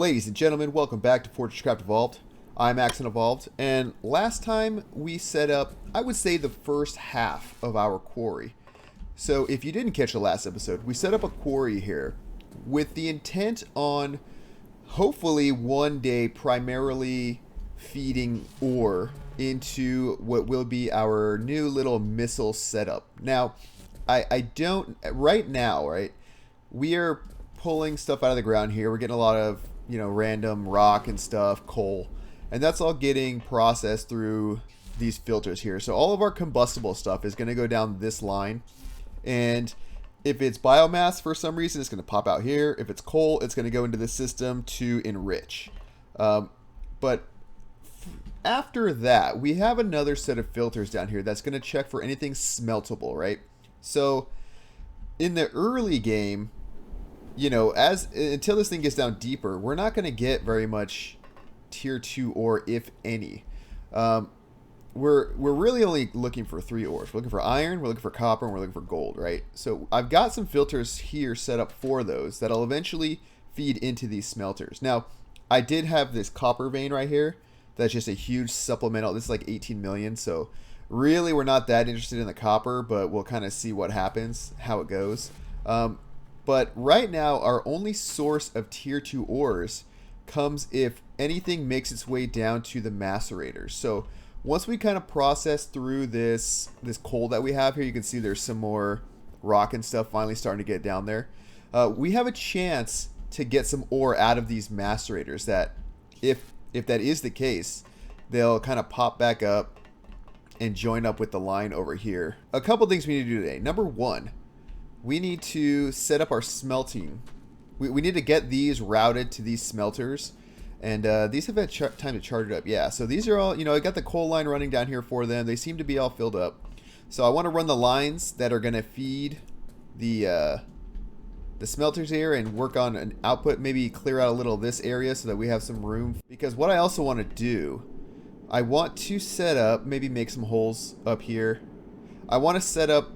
Ladies and gentlemen, welcome back to FortressCraft Evolved. I'm Axon Evolved, and last time we set up, I would say, the first half of our quarry. So if you didn't catch the last episode, we set up a quarry here with the intent on hopefully one day primarily feeding ore into what will be our new little missile setup. Now, I don't, right now, right, we are pulling stuff out of the ground here. We're getting a lot of, random rock and stuff, coal, and that's all getting processed through these filters here. So all of our combustible stuff is going to go down this line, and if it's biomass for some reason, it's going to pop out here. If it's coal, it's going to go into the system to enrich. But after that, we have another set of filters down here that's going to check for anything smeltable, right? So in the early game, until this thing gets down deeper, we're not going to get very much tier 2 ore, if any. We're really only looking for 3 ores. We're looking for iron, we're looking for copper, and we're looking for gold, right? So I've got some filters here set up for those that'll eventually feed into these smelters. Now, I did have this copper vein right here. That's just a huge supplemental. This is like 18 million, so really we're not that interested in the copper, but we'll kind of see what happens, how it goes. But right now, our only source of tier 2 ores comes if anything makes its way down to the macerators. So once we kind of process through this coal that we have here, you can see there's some more rock and stuff finally starting to get down there. We have a chance to get some ore out of these macerators that, if that is the case, they'll kind of pop back up and join up with the line over here. A couple things we need to do today. Number one, we need to set up our smelting. We need to get these routed to these smelters. And these have had time to charge it up. Yeah, so these are all, I got the coal line running down here for them. They seem to be all filled up. So I want to run the lines that are going to feed the smelters here and work on an output. Maybe clear out a little of this area so that we have some room. Because what I also want to do, I want to set up, maybe make some holes up here. I want to set up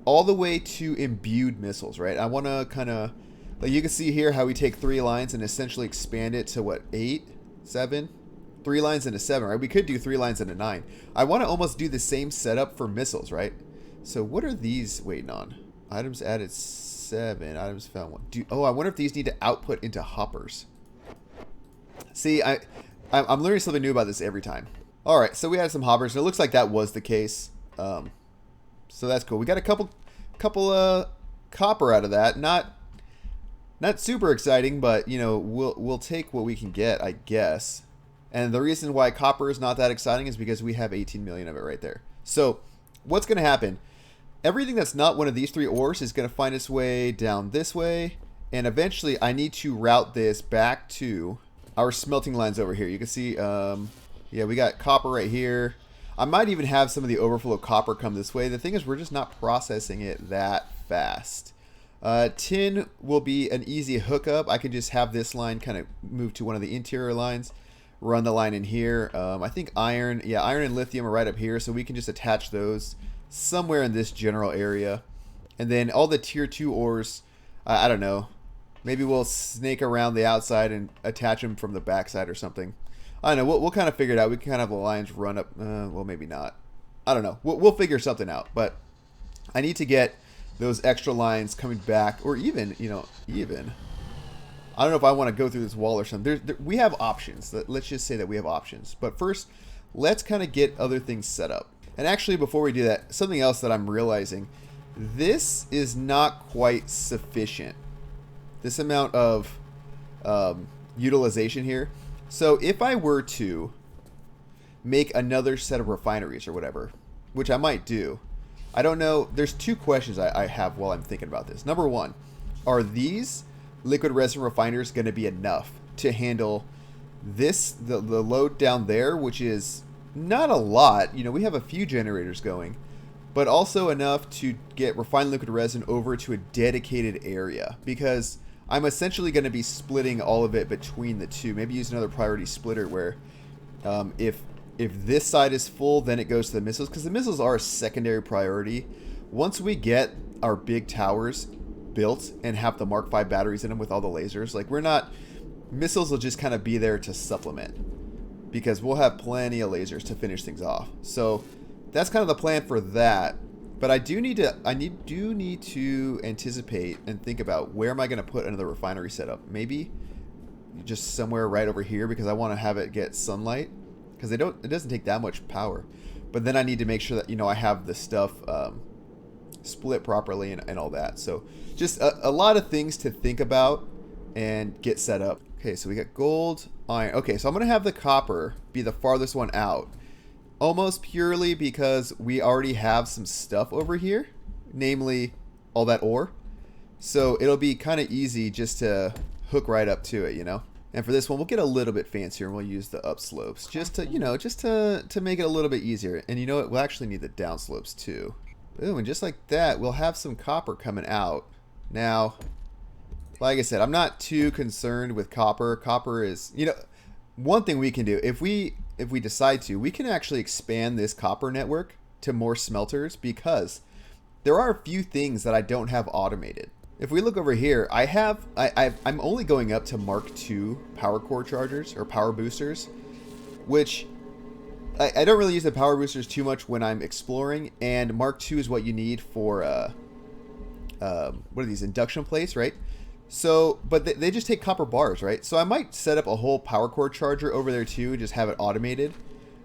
all the way to imbued missiles, right? I want to kind of, like you can see here how we take 3 lines and essentially expand it to what, 8, 7? 3 lines into 7, right? We could do 3 lines into 9. I want to almost do the same setup for missiles, right? So what are these waiting on? Items added 7, items found 1. I wonder if these need to output into hoppers. See, I'm learning something new about this every time. All right, so we had some hoppers, and it looks like that was the case. So that's cool. We got a couple copper out of that. Not super exciting, but we'll take what we can get, I guess. And the reason why copper is not that exciting is because we have 18 million of it right there. So what's going to happen? Everything that's not one of these 3 ores is going to find its way down this way, and eventually I need to route this back to our smelting lines over here. You can see, yeah, we got copper right here. I might even have some of the overflow copper come this way. The thing is, we're just not processing it that fast. Tin will be an easy hookup. I can just have this line kind of move to one of the interior lines, run the line in here. I think iron and lithium are right up here, so we can just attach those somewhere in this general area. And then all the tier 2 ores, I don't know. Maybe we'll snake around the outside and attach them from the backside or something. I don't know. We'll kind of figure it out. We can kind of have the lines run up. Well, maybe not. I don't know. We'll figure something out. But I need to get those extra lines coming back, or even, even. I don't know if I want to go through this wall or something. We have options. Let's just say that we have options. But first, let's kind of get other things set up. And actually, before we do that, something else that I'm realizing, this is not quite sufficient. This amount of utilization here. So if I were to make another set of refineries or whatever, which I might do, I don't know. There's 2 questions I have while I'm thinking about this. Number one, are these liquid resin refiners going to be enough to handle this, the load down there, which is not a lot. We have a few generators going, but also enough to get refined liquid resin over to a dedicated area, because I'm essentially going to be splitting all of it between the 2. Maybe use another priority splitter where if this side is full, then it goes to the missiles, because the missiles are a secondary priority. Once we get our big towers built and have the Mark V batteries in them with all the lasers, like we're not missiles will just kind of be there to supplement, because we'll have plenty of lasers to finish things off. So that's kind of the plan for that. But I do need to anticipate and think about, where am I going to put another refinery setup? Maybe just somewhere right over here, because I want to have it get sunlight, because it doesn't take that much power. But then I need to make sure that, you know, I have the stuff split properly and all that. So just a lot of things to think about and get set up. Okay, so we got gold, iron. Okay, so I'm going to have the copper be the farthest one out, almost purely because we already have some stuff over here, namely all that ore. So it'll be kind of easy just to hook right up to it, you know. And for this one, we'll get a little bit fancier, and we'll use the upslopes just to, you know, just to make it a little bit easier. And you know what? We'll actually need the downslopes too. Boom, and just like that, we'll have some copper coming out. Now, like I said, I'm not too concerned with copper. Copper is, you know, one thing we can do, if we decide to, we can actually expand this copper network to more smelters, because there are a few things that I don't have automated. If we look over here, I'm only going up to Mark II power core chargers or power boosters, which I don't really use the power boosters too much when I'm exploring, and Mark II is what you need for what are these, induction plates, right? So, but they just take copper bars, right? So I might set up a whole power core charger over there too, just have it automated.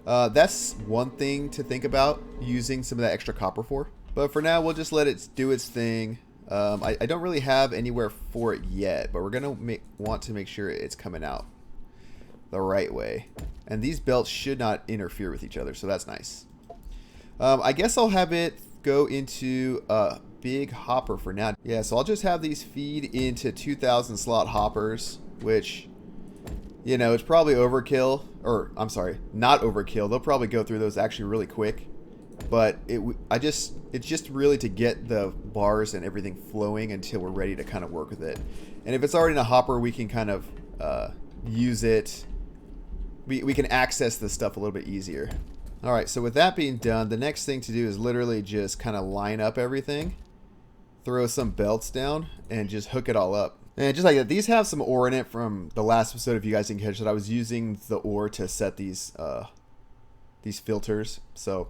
That's one thing to think about using some of that extra copper for. But for now, we'll just let it do its thing. I don't really have anywhere for it yet, but we're gonna want to make sure it's coming out the right way. And these belts should not interfere with each other, so that's nice. I guess I'll have it go into a big hopper for now. Yeah, so I'll just have these feed into 2,000 slot hoppers, which, you know, it's probably overkill. Or, I'm sorry, not overkill. They'll probably go through those actually really quick. But it's just really to get the bars and everything flowing until we're ready to kind of work with it. And if it's already in a hopper, we can kind of use it. We can access this stuff a little bit easier. Alright, so with that being done, the next thing to do is literally just kind of line up everything, throw some belts down, and just hook it all up. And just like that, these have some ore in it from the last episode, if you guys didn't catch it. I was using the ore to set these filters. So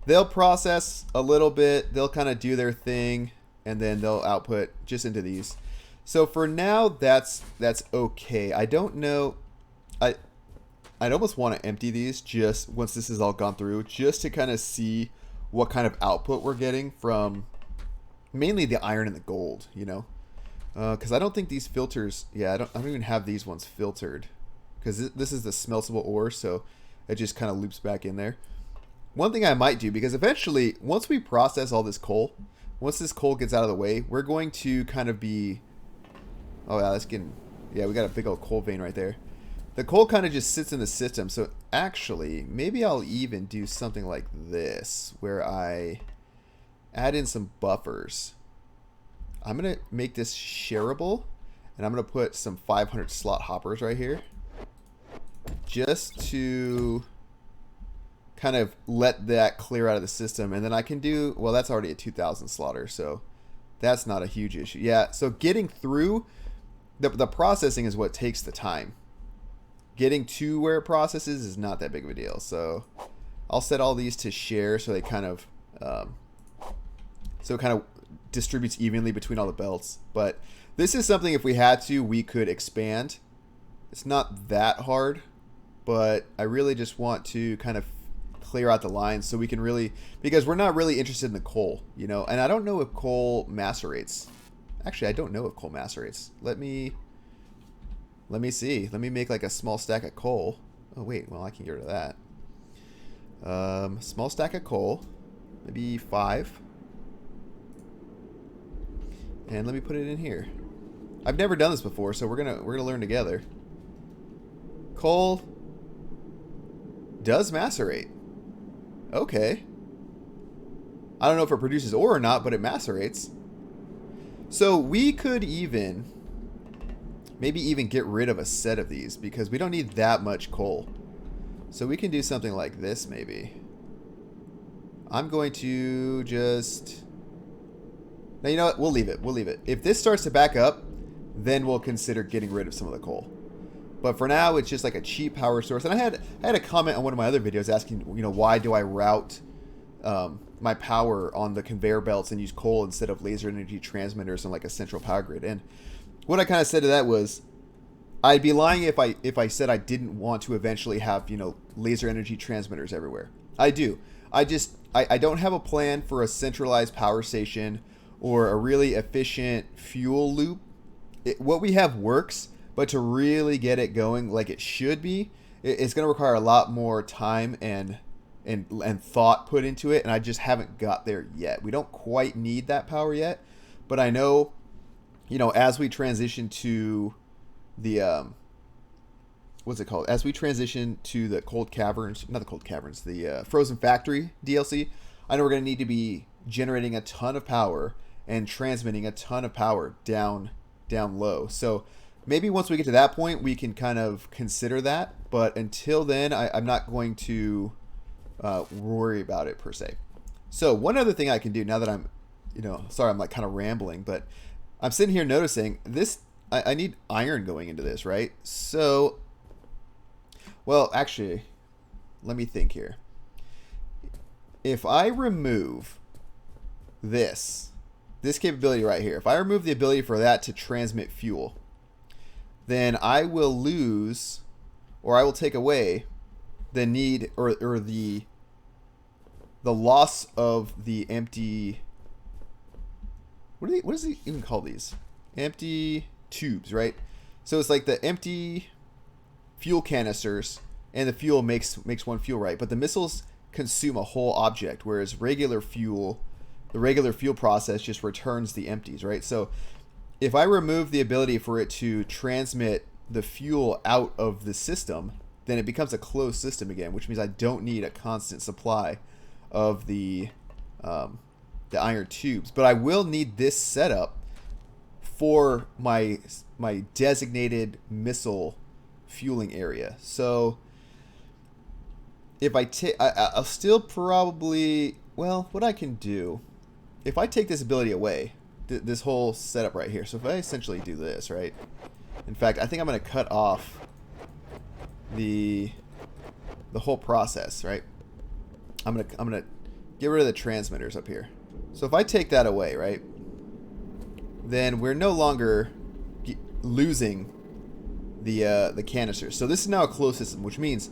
they'll process a little bit, they'll kind of do their thing, and then they'll output just into these. So for now, that's okay. I don't know, I'd almost want to empty these just once this is all gone through, just to kind of see what kind of output we're getting from mainly the iron and the gold, you know, because I don't think these filters, yeah, I don't even have these ones filtered, because this is the smeltable ore, so it just kind of loops back in there. One thing I might do, because eventually, once we process all this coal, once this coal gets out of the way, we're going to kind of be, oh yeah, that's getting, yeah, we got a big old coal vein right there. The coal kind of just sits in the system, so actually, maybe I'll even do something like this, where I add in some buffers. I'm going to make this shareable, and I'm going to put some 500 slot hoppers right here, just to kind of let that clear out of the system. And then I can do, well, that's already a 2,000 slotter, so that's not a huge issue. Yeah, so getting through, the processing is what takes the time. Getting to where it processes is not that big of a deal. So I'll set all these to share, so they kind of so it kind of distributes evenly between all the belts. But this is something, if we had to, we could expand. It's not that hard, but I really just want to kind of clear out the lines so we can really, because we're not really interested in the coal, you know. And I don't know if coal macerates. Actually, I don't know if coal macerates. Let me see. Let me make like a small stack of coal. Oh wait, well, I can get rid of that. Small stack of coal, maybe 5. And let me put it in here. I've never done this before, so we're gonna learn together. Coal does macerate. Okay. I don't know if it produces ore or not, but it macerates. So we could maybe even get rid of a set of these, because we don't need that much coal. So we can do something like this maybe. I'm going to just... Now, you know what? We'll leave it. We'll leave it. If this starts to back up, then we'll consider getting rid of some of the coal. But for now, it's just like a cheap power source. And I had a comment on one of my other videos asking, why do I route my power on the conveyor belts and use coal instead of laser energy transmitters and like a central power grid? And what I kind of said to that was, I'd be lying if I said I didn't want to eventually have, laser energy transmitters everywhere. I do. I don't have a plan for a centralized power station or a really efficient fuel loop. What we have works, but to really get it going like it should be, it's going to require a lot more time and thought put into it, and I just haven't got there yet. We don't quite need that power yet, but I know, as we transition to the what's it called? As we transition to the cold caverns, not the cold caverns, the frozen factory DLC, I know we're going to need to be generating a ton of power and transmitting a ton of power down low. So maybe once we get to that point, we can kind of consider that. But until then, I'm not going to worry about it per se. So one other thing I can do now that I'm, sorry, I'm like kind of rambling, but I'm sitting here noticing this. I need iron going into this, right? So, well, actually, let me think here. If I remove this capability right here, if I remove the ability for that to transmit fuel, then I will lose, or I will take away the need or the loss of the empty. What does he even call these? Empty tubes, right? So it's like the empty fuel canisters, and the fuel makes one fuel, right? But the missiles consume a whole object, whereas the regular fuel process just returns the empties, right? So if I remove the ability for it to transmit the fuel out of the system, then it becomes a closed system again, which means I don't need a constant supply of the iron tubes. But I will need this setup for my designated missile fueling area. So if I'll still probably, well, what I can do, if I take this ability away, this whole setup right here. So if I essentially do this, right? In fact, I think I'm going to cut off the whole process, right? I'm gonna get rid of the transmitters up here. So if I take that away, right, then we're no longer losing the canisters. So this is now a closed system, which means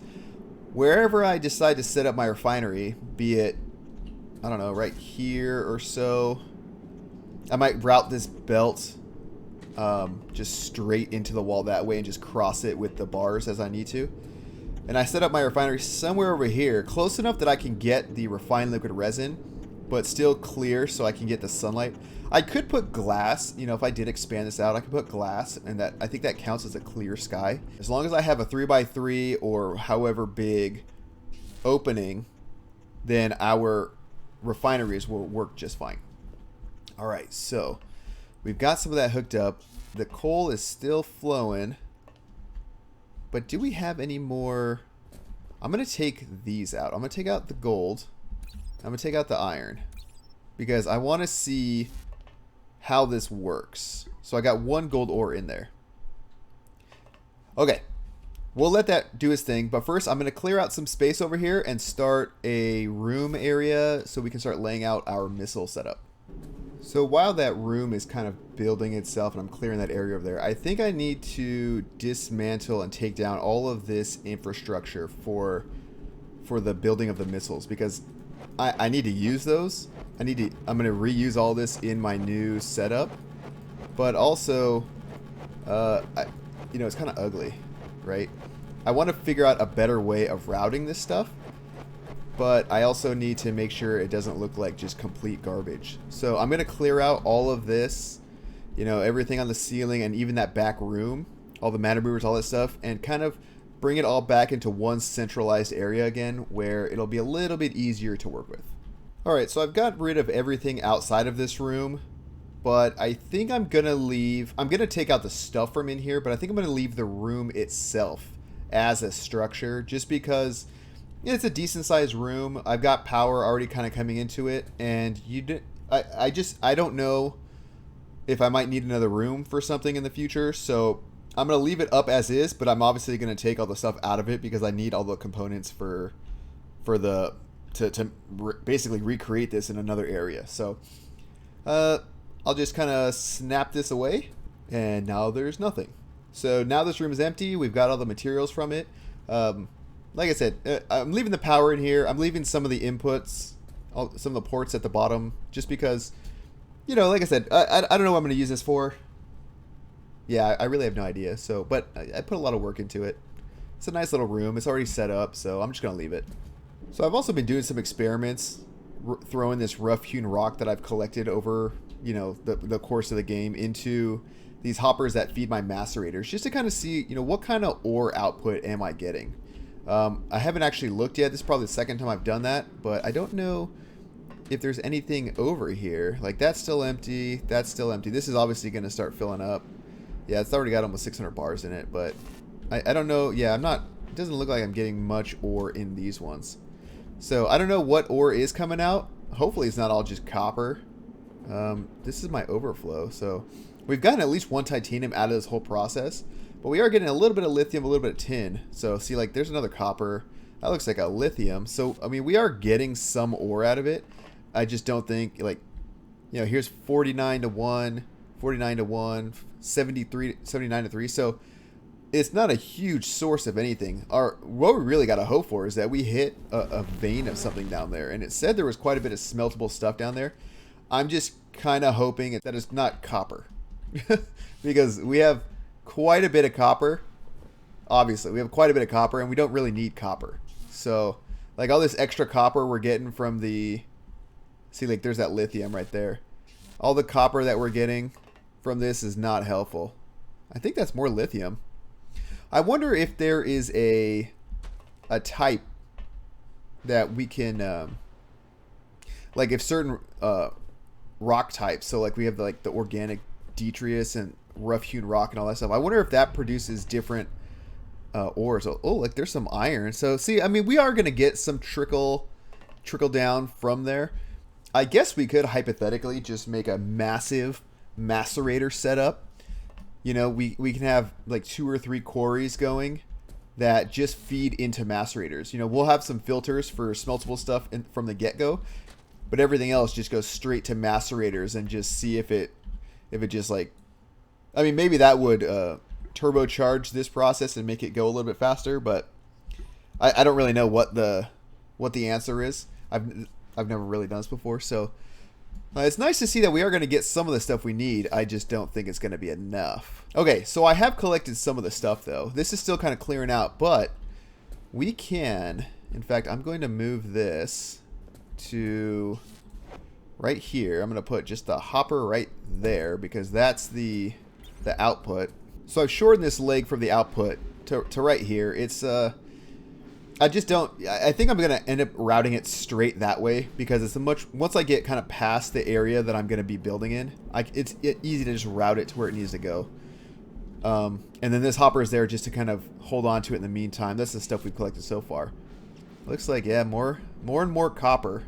wherever I decide to set up my refinery, be it, I don't know, right here or so, I might route this belt just straight into the wall that way and just cross it with the bars as I need to. And I set up my refinery somewhere over here, close enough that I can get the refined liquid resin, but still clear so I can get the sunlight. I could put glass, if I did expand this out, I could put glass, and I think that counts as a clear sky. As long as I have a 3x3 or however big opening, then our refineries will work just fine. All right, so we've got some of that hooked up. The coal is still flowing. But do we have any more? I'm going to take these out. I'm going to take out the gold. I'm going to take out the iron. Because I want to see how this works. So I got one gold ore in there. Okay. We'll let that do its thing. But first, I'm going to clear out some space over here and start a room area so we can start laying out our missile setup. So while that room is kind of building itself and I'm clearing that area over there, I think I need to dismantle and take down all of this infrastructure for the building of the missiles, because I need to use those. I'm going to reuse all this in my new setup, but also, it's kind of ugly, right? I want to figure out a better way of routing this stuff. But I also need to make sure it doesn't look like just complete garbage. So I'm going to clear out all of this, everything on the ceiling and even that back room, all the matter movers, all that stuff, and kind of bring it all back into one centralized area again where it'll be a little bit easier to work with. All right, so I've got rid of everything outside of this room, but I think I'm going to take out the stuff from in here, but I think I'm going to leave the room itself as a structure just because it's a decent sized room. I've got power already kind of coming into it, and I don't know if I might need another room for something in the future. So I'm going to leave it up as is, but I'm obviously going to take all the stuff out of it because I need all the components for the to basically recreate this in another area. So I'll just kind of snap this away, and now there's nothing. So now this room is empty. We've got all the materials from it. Like I said, I'm leaving the power in here. I'm leaving some of the inputs, some of the ports at the bottom, just because, you know, like I said, I don't know what I'm going to use this for. Yeah, I really have no idea. So, but I put a lot of work into it. It's a nice little room. It's already set up, so I'm just going to leave it. So I've also been doing some experiments, throwing this rough-hewn rock that I've collected over, you know, the course of the game into these hoppers that feed my macerators, just to kind of see, you know, what kind of ore output am I getting. I haven't actually looked yet. This is probably the second time I've done that, but I don't know if there's anything over here. Like, that's still empty. That's still empty. This is obviously going to start filling up. Yeah, it's already got almost 600 bars in it, but I don't know. Yeah, I'm not, it doesn't look like I'm getting much ore in these ones. So I don't know what ore is coming out. Hopefully it's not all just copper. This is my overflow. So we've gotten at least one titanium out of this whole process, but we are getting a little bit of lithium, a little bit of tin. So see, like, there's another copper. That looks like a lithium. So, I mean, we are getting some ore out of it. I just don't think, like, you know, here's 49 to 1, 49 to 1, 73, 79 to 3. So it's not a huge source of anything. What we really got to hope for is that we hit a vein of something down there. And it said there was quite a bit of smeltable stuff down there. I'm just kind of hoping that it's not copper. Because we have quite a bit of copper. Obviously, we have quite a bit of copper, and we don't really need copper. So, like, all this extra copper we're getting from the... See, like, there's that lithium right there. All the copper that we're getting from this is not helpful. I think that's more lithium. I wonder if there is a type that we can... like, if certain rock types, so, like, we have, like, the organic detritus and rough-hewn rock and all that stuff. I wonder if that produces different ores. Oh, like, there's some iron. So, see, I mean, we are going to get some trickle down from there. I guess we could hypothetically just make a massive macerator setup. You know, we can have like 2 or 3 quarries going that just feed into macerators. You know, we'll have some filters for smeltable stuff from the get-go, but everything else just goes straight to macerators and just see if it just, like, I mean, maybe that would turbocharge this process and make it go a little bit faster, but I don't really know what the answer is. I've never really done this before, so it's nice to see that we are going to get some of the stuff we need. I just don't think it's going to be enough. Okay, so I have collected some of the stuff, though. This is still kind of clearing out, but we can... In fact, I'm going to move this to right here. I'm going to put just the hopper right there because that's the output. So I've shortened this leg from the output to right here. It's... I just don't... I think I'm going to end up routing it straight that way because it's a much... Once I get kind of past the area that I'm going to be building in, it's easy to just route it to where it needs to go. And then this hopper is there just to kind of hold on to it in the meantime. That's the stuff we've collected so far. Looks like, yeah, more and more copper.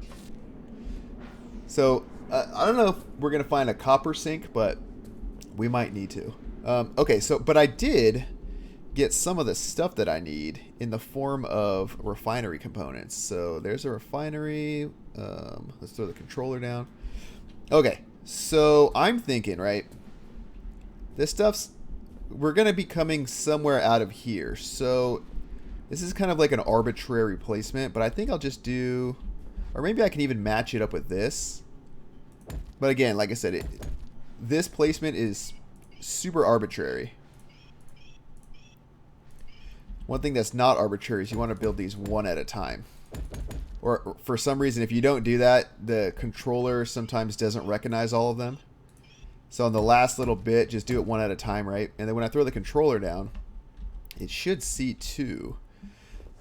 So, I don't know if we're going to find a copper sink, but we might need to. Okay, so... But I did... get some of the stuff that I need in the form of refinery components. So there's a refinery. Let's throw the controller down. Okay, so I'm thinking, right, this stuff's, we're going to be coming somewhere out of here. So this is kind of like an arbitrary placement, but I think I'll just do, or maybe I can even match it up with this. But again, like I said, this placement is super arbitrary. One thing that's not arbitrary is you want to build these one at a time. Or for some reason, if you don't do that, the controller sometimes doesn't recognize all of them. So on the last little bit, just do it one at a time, right? And then when I throw the controller down, it should see 2.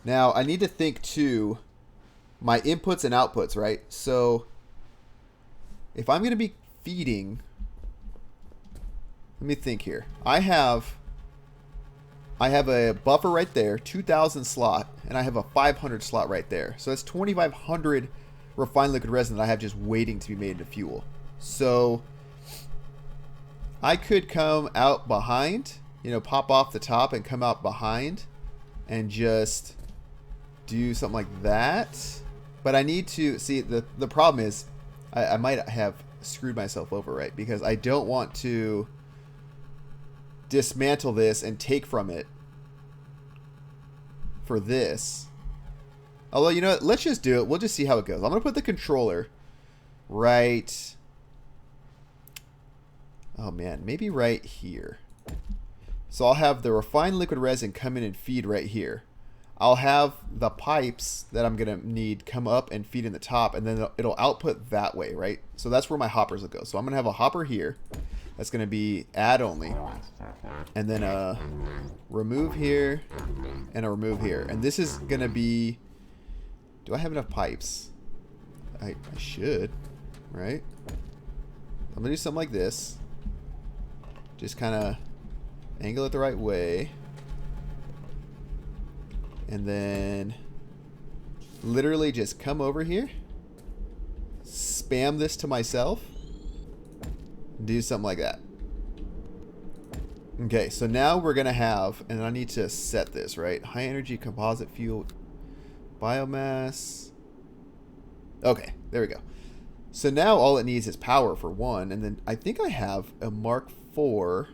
Now, I need to think too, my inputs and outputs, right? So if I'm going to be feeding, let me think here. I have a buffer right there, 2,000 slot, and I have a 500 slot right there. So that's 2,500 refined liquid resin that I have just waiting to be made into fuel. So I could come out behind you know, pop off the top and come out behind and just do something like that. But I need to see, the problem is I might have screwed myself over, right? Because I don't want to dismantle this and take from it for this. Although, you know what? Let's just do it. We'll just see how it goes. I'm going to put the controller right... Oh, man. Maybe right here. So I'll have the refined liquid resin come in and feed right here. I'll have the pipes that I'm going to need come up and feed in the top, and then it'll output that way, right? So that's where my hoppers will go. So I'm going to have a hopper here. That's going to be add only. And then a remove here and a remove here. And this is going to be... Do I have enough pipes? I should, right? I'm going to do something like this. Just kind of angle it the right way. And then literally just come over here. Spam this to myself. Do something like that. Okay, so now we're going to have, and I need to set this, right? High energy composite fuel biomass. Okay, there we go. So now all it needs is power for one, and then I think I have a Mark IV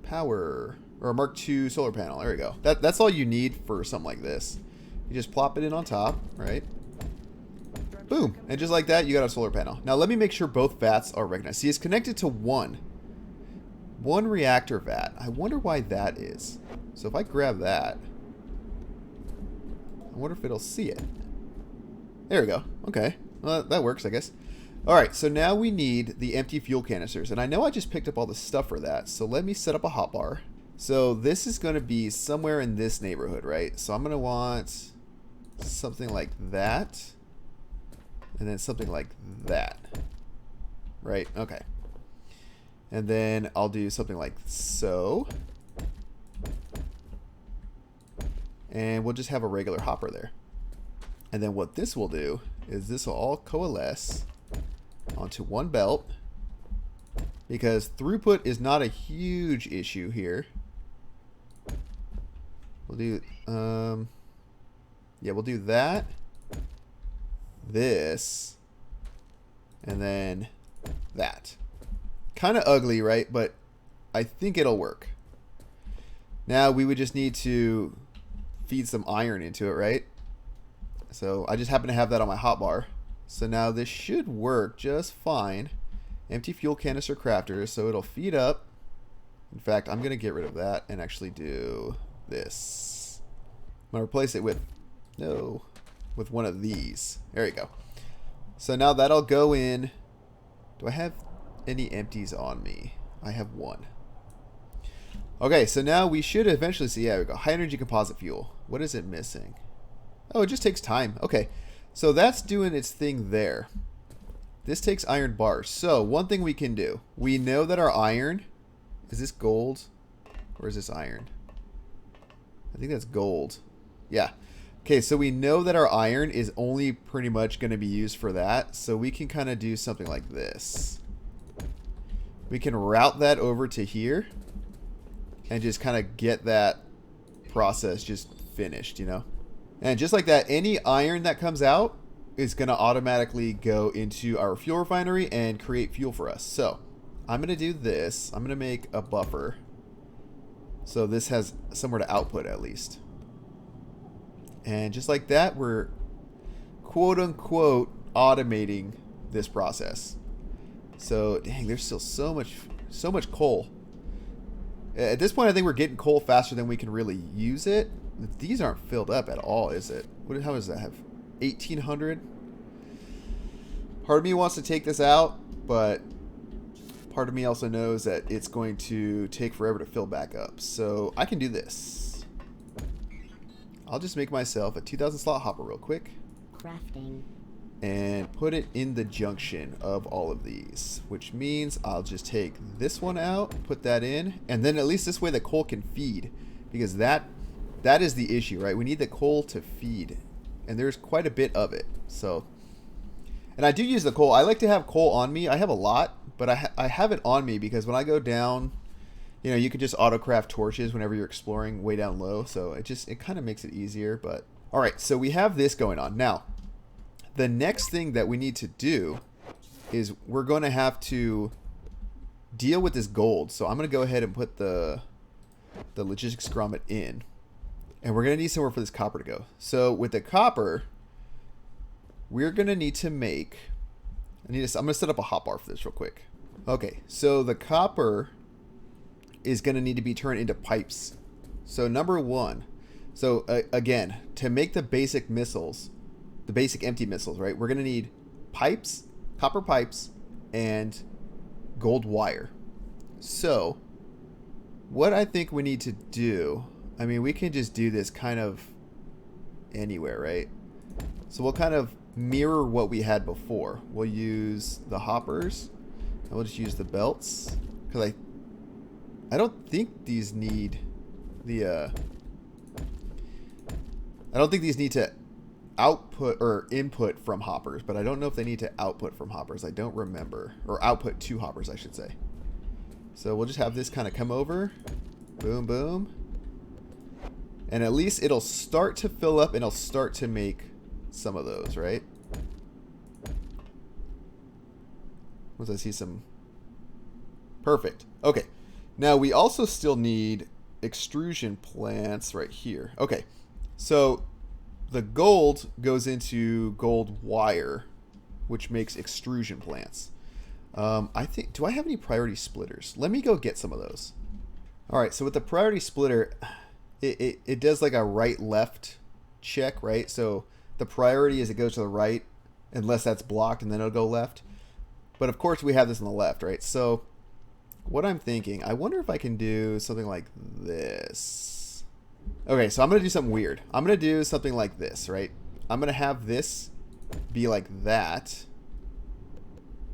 power, or a Mark II solar panel. There we go. That's all you need for something like this. You just plop it in on top, right? Boom. And just like that, you got a solar panel. Now let me make sure both vats are recognized. See, it's connected to one reactor vat. I wonder why that is. So if I grab that, I wonder if it'll see it. There we go. Okay. Well, that works, I guess. Alright, so now we need the empty fuel canisters. And I know I just picked up all the stuff for that. So let me set up a hotbar. So this is going to be somewhere in this neighborhood, right? So I'm going to want something like that. And then something like that. Right? Okay. And then I'll do something like so. And we'll just have a regular hopper there. And then what this will do is this will all coalesce onto one belt, because throughput is not a huge issue here. We'll do yeah, we'll do that, this, and then that. Kind of ugly, right? But I think it'll work. Now we would just need to feed some iron into it, right? So I just happen to have that on my hotbar. So now this should work just fine. Empty fuel canister crafters, so it'll feed up. In fact, I'm going to get rid of that and actually do this. I'm going to replace it with, with one of these. There you go. So now that'll go in. Do I have any empties on me? I have one. Okay, so now we should eventually see, yeah, we go. High energy composite fuel. What is it missing? Oh, it just takes time. Okay, so that's doing its thing there. This takes iron bars. So one thing we can do. We know that our iron, is this gold or is this iron? I think that's gold. Yeah. Okay, so we know that our iron is only pretty much going to be used for that. So we can kind of do something like this. We can route that over to here and just kind of get that process just finished, you know? And just like that, any iron that comes out is going to automatically go into our fuel refinery and create fuel for us. So I'm going to do this. I'm going to make a buffer. So this has somewhere to output at least. And just like that, we're quote unquote automating this process. So dang, there's still so much coal. At this point, I think we're getting coal faster than we can really use it. These aren't filled up at all, is it? How does that have? 1,800? Part of me wants to take this out, but part of me also knows that it's going to take forever to fill back up. So I can do this. I'll just make myself a 2,000 slot hopper real quick. Crafting. And put it in the junction of all of these, which means I'll just take this one out, put that in, and then at least this way the coal can feed, because that is the issue, right? We need the coal to feed, and there's quite a bit of it. So, and I do use the coal. I like to have coal on me. I have a lot, but I have it on me because when I go down You know, you could just auto-craft torches whenever you're exploring way down low. So it kind of makes it easier. But all right, so we have this going on. Now, the next thing that we need to do is we're going to have to deal with this gold. So I'm going to go ahead and put the logistics grommet in. And we're going to need somewhere for this copper to go. So with the copper, we're going to need to make... I'm going to set up a hotbar for this real quick. Okay, so the copper is going to need to be turned into pipes. So number one, so again, to make the basic missiles, the basic empty missiles, right, we're going to need pipes, copper pipes, and gold wire. So what I think we need to do, I mean, we can just do this kind of anywhere, right? So we'll kind of mirror what we had before. We'll use the hoppers, and we'll just use the belts, because I don't think these need the I don't think these need to output or input from hoppers, but I don't know if they need to output from hoppers. I don't remember. Or output to hoppers, I should say. So we'll just have this kind of come over. Boom, boom. And at least it'll start to fill up and it'll start to make some of those, right? Once I see some... Perfect. Okay. Now we also still need extrusion plants right here. Okay. So the gold goes into gold wire, which makes extrusion plants. I think, do I have any priority splitters? Let me go get some of those. All right, so with the priority splitter, it does like a right-left check, right? So the priority is it goes to the right, unless that's blocked, and then it'll go left. But of course we have this on the left, right? So what I'm thinking, I wonder if I can do something like this. Okay, so I'm going to do something weird. I'm going to do something like this, right? I'm going to have this be like that.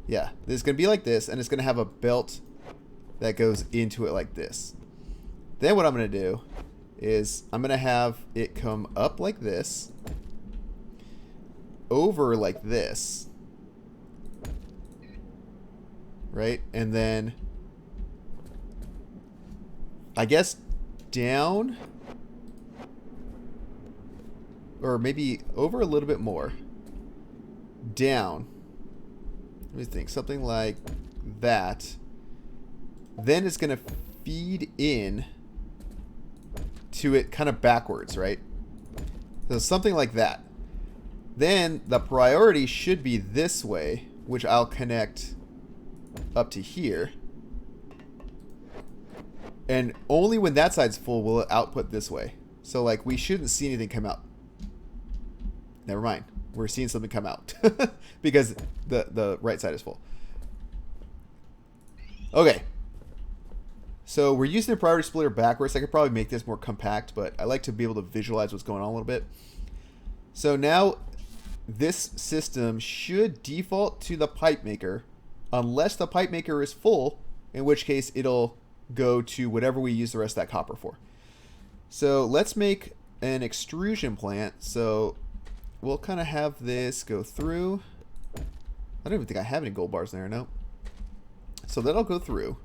Yeah, this is going to be like this, and it's going to have a belt that goes into it like this. Then what I'm going to do is I'm going to have it come up like this, over like this, right? And then I guess down, or maybe over a little bit more, down. Let me think, something like that. Then it's going to feed in to it kind of backwards, right? So something like that. Then the priority should be this way, which I'll connect up to here. And only when that side's full will it output this way. So like we shouldn't see anything come out. Never mind. We're seeing something come out because the right side is full. Okay. So we're using the priority splitter backwards. I could probably make this more compact, but I like to be able to visualize what's going on a little bit. So now this system should default to the pipe maker unless the pipe maker is full, in which case it'll go to whatever we use the rest of that copper for. So let's make an extrusion plant. So we'll kind of have this go through. I don't even think I have any gold bars there, no. So that'll go through.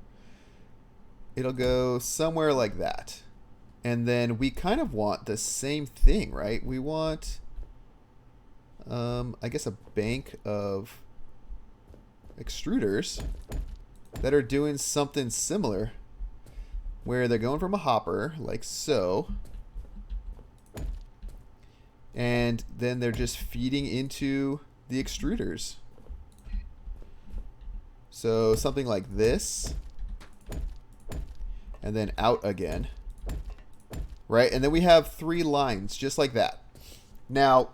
It'll go somewhere like that. And then we kind of want the same thing, right? We want, I guess, a bank of extruders that are doing something similar, where they're going from a hopper, like so. And then they're just feeding into the extruders. So something like this. And then out again. Right? And then we have 3 lines, just like that. Now,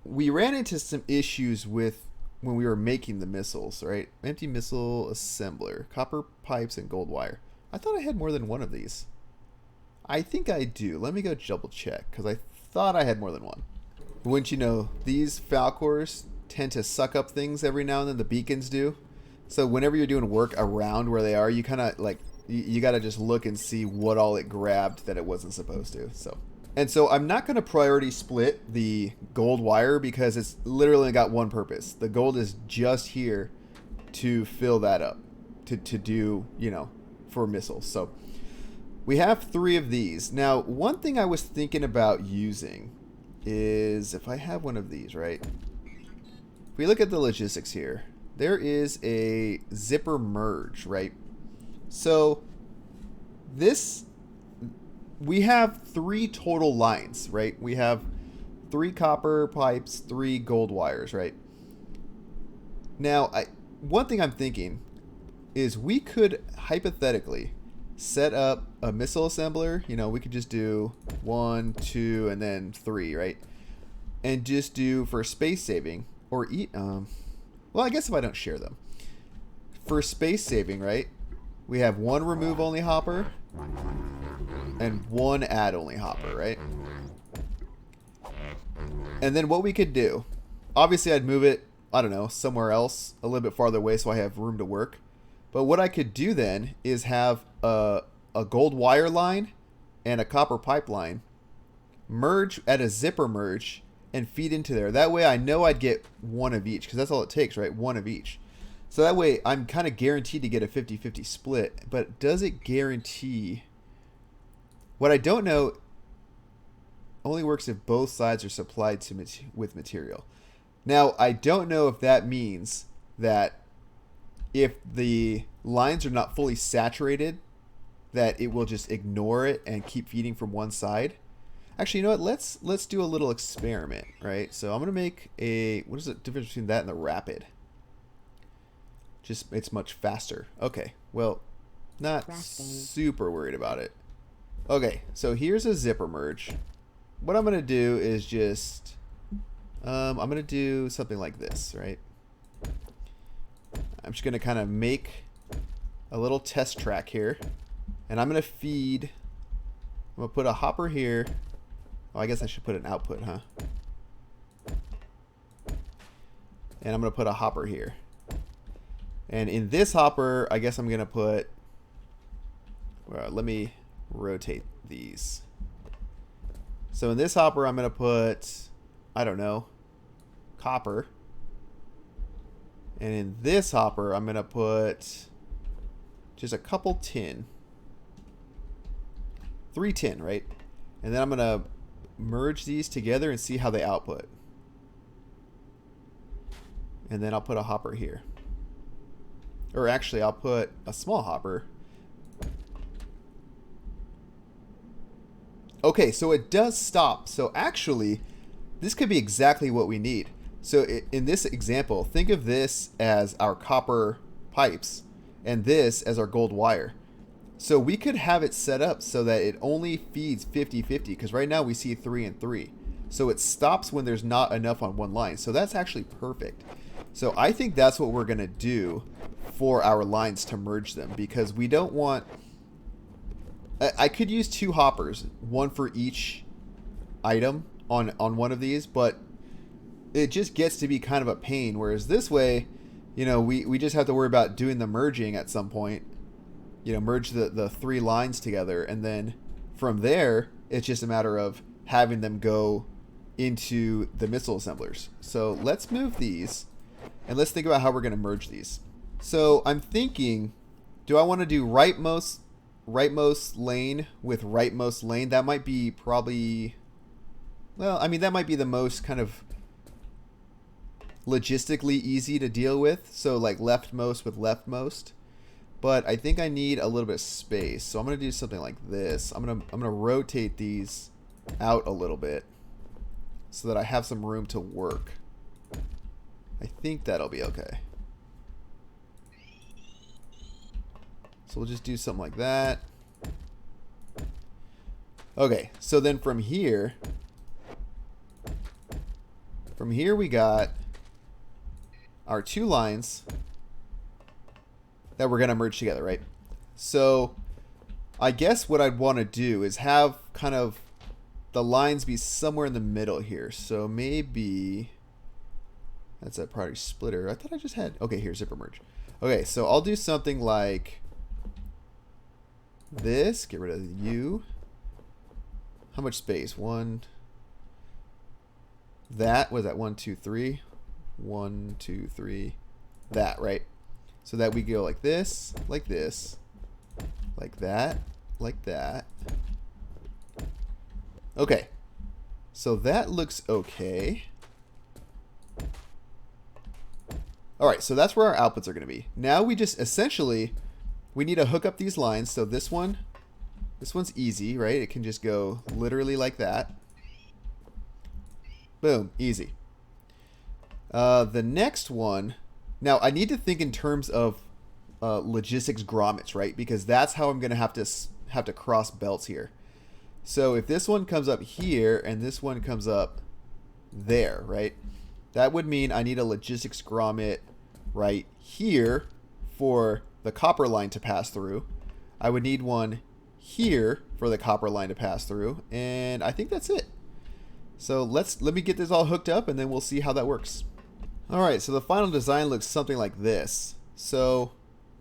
we ran into some issues with when we were making the missiles, right? Empty missile assembler, copper pipes, and gold wire. I thought I had more than one of these. I think I do. Let me go double check, because I thought I had more than one. Wouldn't you know, these Falcors tend to suck up things every now and then, the beacons do. So whenever you're doing work around where they are, you kind of like, you got to just look and see what all it grabbed that it wasn't supposed to. So I'm not going to priority split the gold wire because it's literally got one purpose. The gold is just here to fill that up, to do, you know, for missiles. So we have 3 of these. Now, one thing I was thinking about using is if I have one of these, right? If we look at the logistics here, there is a zipper merge, right? So this, we have 3 total lines, right? We have 3 copper pipes, 3 gold wires, right? Now, one thing I'm thinking is we could hypothetically set up a missile assembler. You know, we could just do 1, 2, and then 3, right? And just do for space saving or well, I guess if I don't share them. For space saving, right? We have 1 remove only hopper and 1 add only hopper, right? And then what we could do, obviously I'd move it, I don't know, somewhere else a little bit farther away so I have room to work. But what I could do then is have a gold wire line and a copper pipeline merge at a zipper merge and feed into there. That way I know I'd get 1 of each, because that's all it takes, right? 1 of each. So that way I'm kind of guaranteed to get a 50-50 split. But does it guarantee? What I don't know, only works if both sides are supplied with material. Now, I don't know if that means that if the lines are not fully saturated, that it will just ignore it and keep feeding from one side. Actually, you know what? Let's do a little experiment, right? So I'm gonna make a, what is the difference between that and the rapid? Just, it's much faster. Okay, well, not super worried about it. Okay, so here's a zipper merge. What I'm gonna do is just, I'm gonna do something like this, right? I'm just gonna kind of make a little test track here, and I'm gonna feed. I'm gonna put a hopper here. Oh, I guess I should put an output, huh? And I'm gonna put a hopper here. And in this hopper, I guess I'm gonna put. Well, let me rotate these. So in this hopper, I'm gonna put, I don't know, copper. And in this hopper, I'm going to put just a couple tin. 3 tin, right? And then I'm going to merge these together and see how they output. And then I'll put a hopper here. Or actually, I'll put a small hopper. Okay, so it does stop. So actually, this could be exactly what we need. So in this example, think of this as our copper pipes and this as our gold wire. So we could have it set up so that it only feeds 50-50, because right now we see 3 and 3. So it stops when there's not enough on one line. So that's actually perfect. So I think that's what we're going to do for our lines to merge them, because we don't want... I could use 2 hoppers, 1 for each item on one of these, but it just gets to be kind of a pain. Whereas this way, you know, we just have to worry about doing the merging at some point. You know, merge the 3 lines together, and then from there, it's just a matter of having them go into the missile assemblers. So let's move these, and let's think about how we're going to merge these. So I'm thinking, do I want to do rightmost lane with rightmost lane? That might be probably, well, I mean, that might be the most kind of logistically easy to deal with. So like leftmost with leftmost. But I think I need a little bit of space. So I'm going to do something like this. I'm going to rotate these out a little bit so that I have some room to work. I think that'll be okay. So we'll just do something like that. Okay, so then from here we got our 2 lines that we're going to merge together, right? So I guess what I'd want to do is have kind of the lines be somewhere in the middle here. So maybe that's a priority splitter. I thought I just had, okay, here, zipper merge. Okay, so I'll do something like this. Get rid of the U. How much space? 1. That was that 1, 2, 3. 1, 2, 3. That, right? So that we go like this, like that, like that. Okay. So that looks okay. Alright, so that's where our outputs are going to be. Now we just essentially, we need to hook up these lines. So this one's easy, right? It can just go literally like that. Boom, easy. The next one, now I need to think in terms of logistics grommets, right? Because that's how I'm going to have to cross belts here. So if this one comes up here and this one comes up there, right? That would mean I need a logistics grommet right here for the copper line to pass through. I would need one here for the copper line to pass through, and I think that's it. So let me get this all hooked up and then we'll see how that works. Alright, so the final design looks something like this. So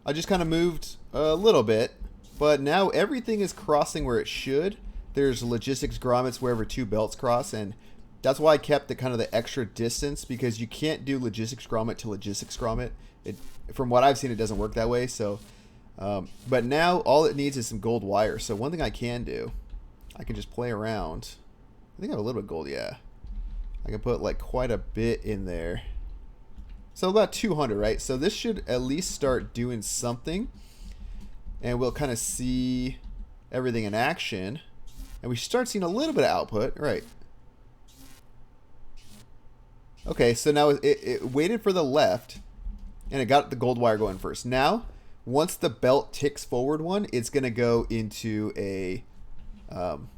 I just kind of moved a little bit, but now everything is crossing where it should. There's logistics grommets wherever two belts cross, and that's why I kept the kind of the extra distance, because you can't do logistics grommet to logistics grommet. From what I've seen, it doesn't work that way. So, but now all it needs is some gold wire. So one thing I can do, I can just play around. I think I have a little bit of gold, yeah. I can put like quite a bit in there. So about 200, right? So this should at least start doing something, and we'll kind of see everything in action. And we start seeing a little bit of output, right? Okay, so now it waited for the left, and it got the gold wire going first. Now, once the belt ticks forward one, it's going to go into a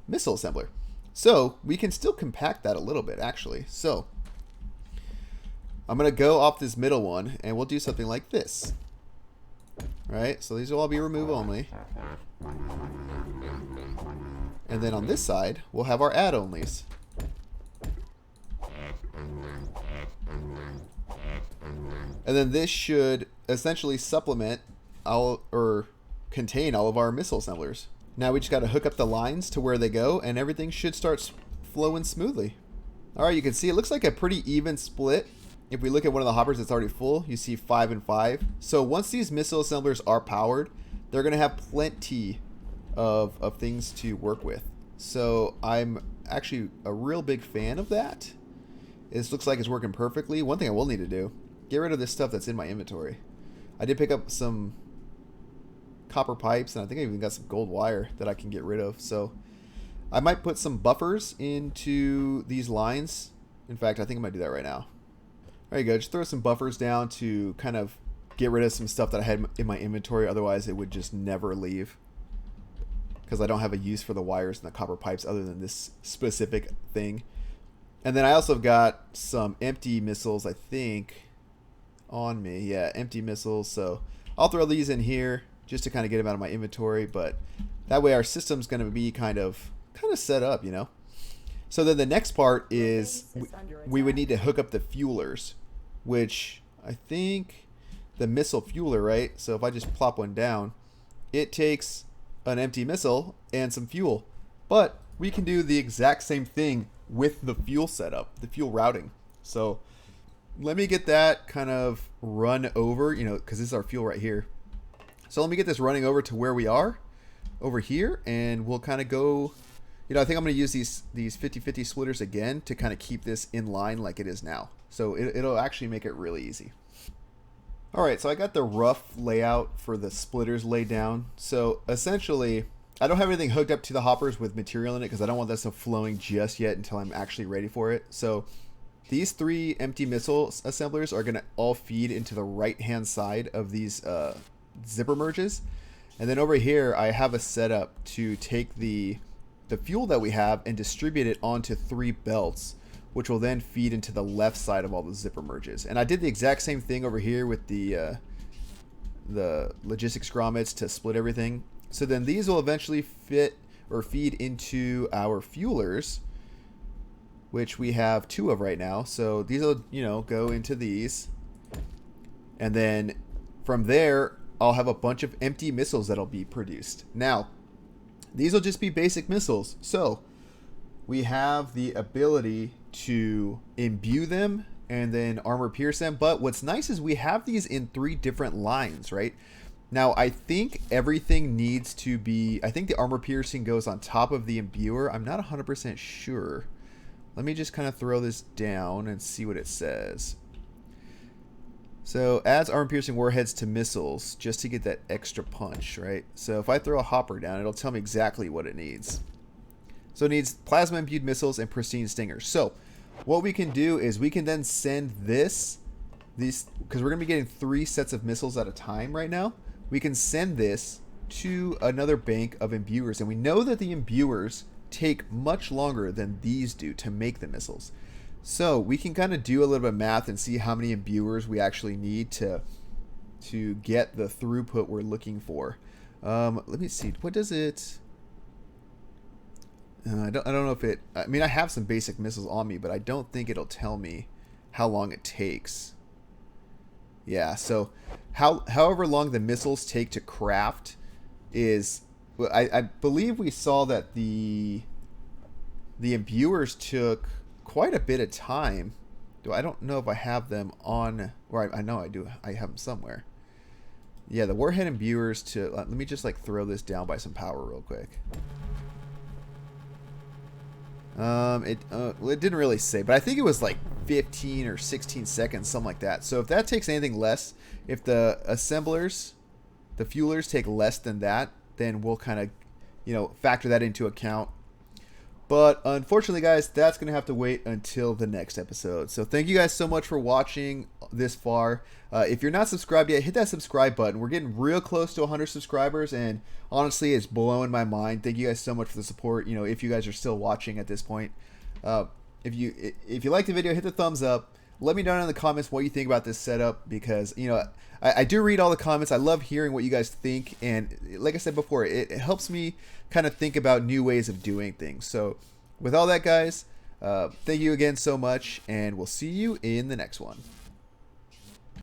missile assembler. So we can still compact that a little bit, actually. So I'm going to go off this middle one, and we'll do something like this. All right, so these will all be remove only. And then on this side, we'll have our add-onlys. And then this should essentially supplement or contain all of our missile assemblers. Now we just got to hook up the lines to where they go, and everything should start flowing smoothly. All right, you can see it looks like a pretty even split. If we look at one of the hoppers that's already full, you see 5 and 5. So once these missile assemblers are powered, they're going to have plenty of things to work with. So I'm actually a real big fan of that. This looks like it's working perfectly. One thing I will need to do, get rid of this stuff that's in my inventory. I did pick up some copper pipes, and I think I even got some gold wire that I can get rid of. So I might put some buffers into these lines. In fact, I think I might do that right now. There you go. Just throw some buffers down to kind of get rid of some stuff that I had in my inventory. Otherwise, it would just never leave, because I don't have a use for the wires and the copper pipes other than this specific thing. And then I also got some empty missiles, I think, on me. Yeah, empty missiles. So I'll throw these in here just to kind of get them out of my inventory. But that way our system's going to be kind of set up, you know. So then the next part is we would need to hook up the fuelers, which I think the missile fueler, right? So if I just plop one down, it takes an empty missile and some fuel. But we can do the exact same thing with the fuel setup, the fuel routing. So let me get that kind of run over, you know, because this is our fuel right here. So let me get this running over to where we are over here, and we'll kind of go, you know, I think I'm going to use these 50-50 splitters again to kind of keep this in line like it is now. So it'll actually make it really easy. All right, so I got the rough layout for the splitters laid down. So essentially, I don't have anything hooked up to the hoppers with material in it because I don't want that stuff flowing just yet until I'm actually ready for it. So these 3 empty missile assemblers are going to all feed into the right-hand side of these zipper merges. And then over here, I have a setup to take the fuel that we have and distribute it onto 3 belts, which will then feed into the left side of all the zipper merges. And I did the exact same thing over here with the logistics grommets to split everything. So then these will eventually fit or feed into our fuelers, which we have 2 of right now. So these will, you know, go into these. And then from there, I'll have a bunch of empty missiles that'll be produced. Now, these will just be basic missiles. So we have the ability to imbue them and then armor pierce them. But what's nice is we have these in 3 different lines, right? Now, I think everything needs to be... I think the armor piercing goes on top of the imbuer. I'm not 100% sure. Let me just kind of throw this down and see what it says. So, adds armor piercing warheads to missiles just to get that extra punch, right? So, if I throw a hopper down, it'll tell me exactly what it needs. So, it needs plasma imbued missiles and pristine stingers. So, what we can do is we can then send these, because we're going to be getting 3 sets of missiles at a time right now. We can send this to another bank of imbuers, and we know that the imbuers take much longer than these do to make the missiles. So we can kind of do a little bit of math and see how many imbuers we actually need to get the throughput we're looking for. Let me see. What does it... I don't know if it... I mean, I have some basic missiles on me, but I don't think it'll tell me how long it takes. Yeah, so however long the missiles take to craft is... I believe we saw that the imbuers took quite a bit of time. I don't know if I have them on... Or I know I do. I have them somewhere. Yeah, the warhead imbuers to... let me just like throw this down by some power real quick. Well, it didn't really say, but I think it was like 15 or 16 seconds, something like that. So if that takes anything less, if the assemblers, the fuelers take less than that, then we'll kind of, you know, factor that into account. But unfortunately, guys, that's going to have to wait until the next episode. So thank you guys so much for watching this far. If you're not subscribed yet, hit that subscribe button. We're getting real close to 100 subscribers, and honestly, it's blowing my mind. Thank you guys so much for the support. You know, if you guys are still watching at this point, if you like the video, hit the thumbs up. Let me know in the comments what you think about this setup, because, you know, I do read all the comments. I love hearing what you guys think, and like I said before, it helps me kind of think about new ways of doing things. So with all that, guys, thank you again so much, and we'll see you in the next one.